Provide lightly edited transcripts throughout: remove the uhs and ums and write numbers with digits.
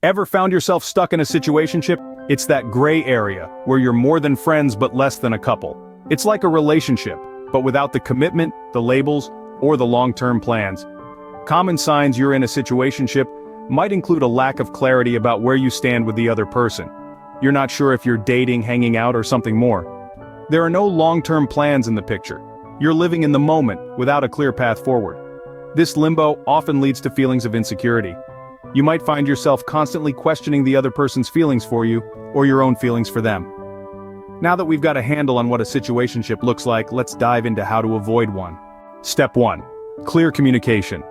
Ever found yourself stuck in a situationship? It's that gray area, where you're more than friends but less than a couple. It's like a relationship, but without the commitment, the labels, or the long-term plans. Common signs you're in a situationship might include a lack of clarity about where you stand with the other person. You're not sure if you're dating, hanging out, or something more. There are no long-term plans in the picture. You're living in the moment, without a clear path forward. This limbo often leads to feelings of insecurity. You might find yourself constantly questioning the other person's feelings for you, or your own feelings for them. Now that we've got a handle on what a situationship looks like, let's dive into how to avoid one. Step 1. Clear communication.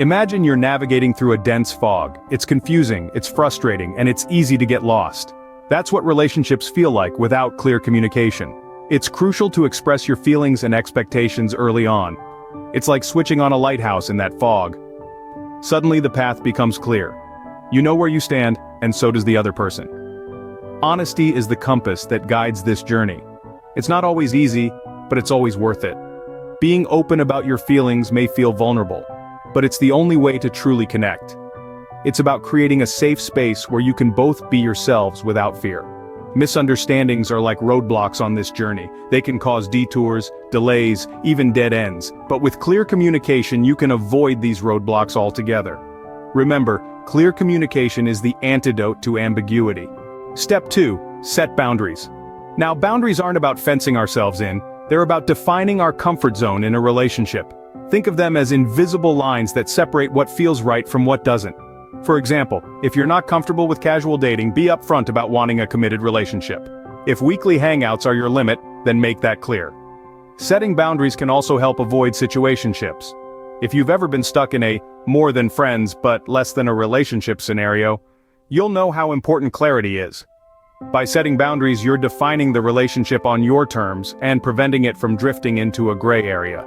Imagine you're navigating through a dense fog. It's confusing, it's frustrating, and it's easy to get lost. That's what relationships feel like without clear communication. It's crucial to express your feelings and expectations early on. It's like switching on a lighthouse in that fog. Suddenly the path becomes clear. You know where you stand, and so does the other person. Honesty is the compass that guides this journey. It's not always easy, but it's always worth it. Being open about your feelings may feel vulnerable, but it's the only way to truly connect. It's about creating a safe space where you can both be yourselves without fear. Misunderstandings are like roadblocks on this journey. They can cause detours, delays, even dead ends. But with clear communication, you can avoid these roadblocks altogether. Remember, clear communication is the antidote to ambiguity. Step 2. Set boundaries. Now, boundaries aren't about fencing ourselves in, they're about defining our comfort zone in a relationship. Think of them as invisible lines that separate what feels right from what doesn't. For example, if you're not comfortable with casual dating, be upfront about wanting a committed relationship. If weekly hangouts are your limit, then make that clear. Setting boundaries can also help avoid situationships. If you've ever been stuck in a more than friends but less than a relationship scenario, you'll know how important clarity is. By setting boundaries, you're defining the relationship on your terms and preventing it from drifting into a gray area.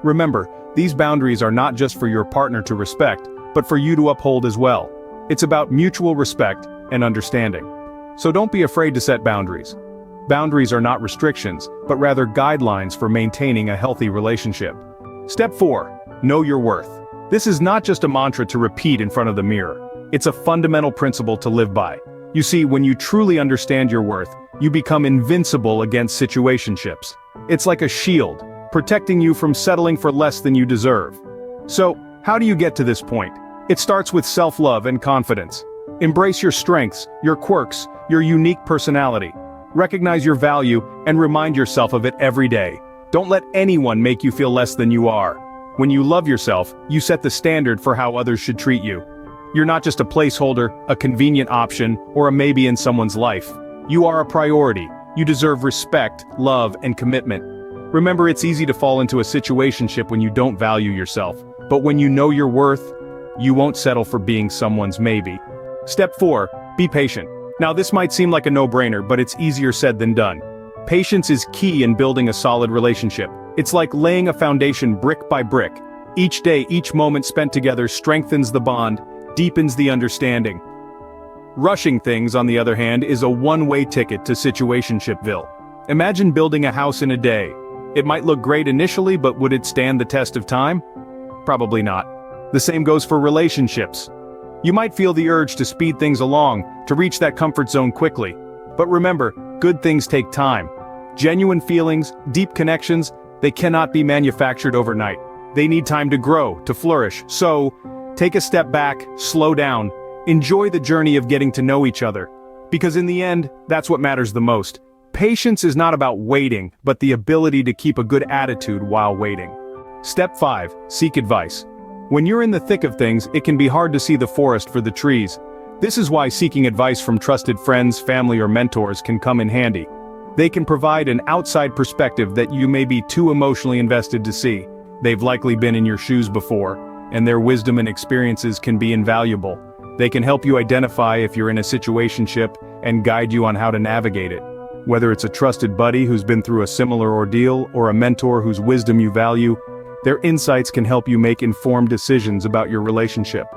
Remember, these boundaries are not just for your partner to respect, but for you to uphold as well. It's about mutual respect and understanding. So don't be afraid to set boundaries. Boundaries are not restrictions, but rather guidelines for maintaining a healthy relationship. Step 4. Know your worth. This is not just a mantra to repeat in front of the mirror. It's a fundamental principle to live by. You see, when you truly understand your worth, you become invincible against situationships. It's like a shield, protecting you from settling for less than you deserve. So, how do you get to this point? It starts with self-love and confidence. Embrace your strengths, your quirks, your unique personality. Recognize your value and remind yourself of it every day. Don't let anyone make you feel less than you are. When you love yourself, you set the standard for how others should treat you. You're not just a placeholder, a convenient option, or a maybe in someone's life. You are a priority. You deserve respect, love, and commitment. Remember, it's easy to fall into a situationship when you don't value yourself. But when you know your worth, you won't settle for being someone's maybe. Step 4. Be patient. Now this might seem like a no-brainer, but it's easier said than done. Patience is key in building a solid relationship. It's like laying a foundation brick by brick. Each day, each moment spent together strengthens the bond, deepens the understanding. Rushing things, on the other hand, is a one-way ticket to situationshipville. Imagine building a house in a day. It might look great initially, but would it stand the test of time? Probably not. The same goes for relationships. You might feel the urge to speed things along, to reach that comfort zone quickly. But remember, good things take time. Genuine feelings, deep connections, they cannot be manufactured overnight. They need time to grow, to flourish. So, take a step back, slow down, enjoy the journey of getting to know each other. Because in the end, that's what matters the most. Patience is not about waiting, but the ability to keep a good attitude while waiting. Step 5. Seek advice. When you're in the thick of things, it can be hard to see the forest for the trees. This is why seeking advice from trusted friends, family, or mentors can come in handy. They can provide an outside perspective that you may be too emotionally invested to see. They've likely been in your shoes before, and their wisdom and experiences can be invaluable. They can help you identify if you're in a situationship and guide you on how to navigate it. Whether it's a trusted buddy who's been through a similar ordeal or a mentor whose wisdom you value, their insights can help you make informed decisions about your relationship.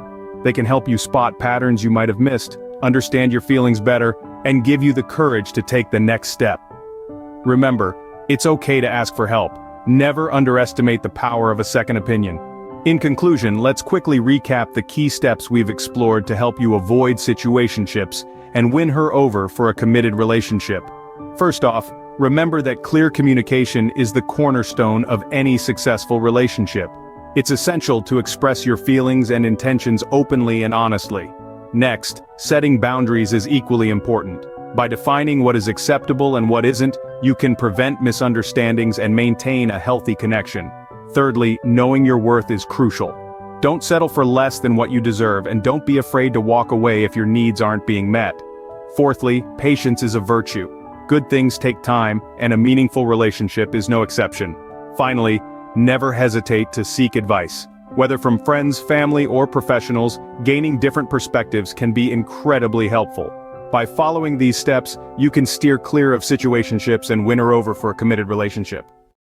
They can help you spot patterns you might have missed, understand your feelings better, and give you the courage to take the next step. Remember, it's okay to ask for help. Never underestimate the power of a second opinion. In conclusion, let's quickly recap the key steps we've explored to help you avoid situationships and win her over for a committed relationship. First off, remember that clear communication is the cornerstone of any successful relationship. It's essential to express your feelings and intentions openly and honestly. Next, setting boundaries is equally important. By defining what is acceptable and what isn't, you can prevent misunderstandings and maintain a healthy connection. Thirdly, knowing your worth is crucial. Don't settle for less than what you deserve, and don't be afraid to walk away if your needs aren't being met. Fourthly, patience is a virtue. Good things take time, and a meaningful relationship is no exception. Finally, never hesitate to seek advice. Whether from friends, family, or professionals, gaining different perspectives can be incredibly helpful. By following these steps, you can steer clear of situationships and win her over for a committed relationship.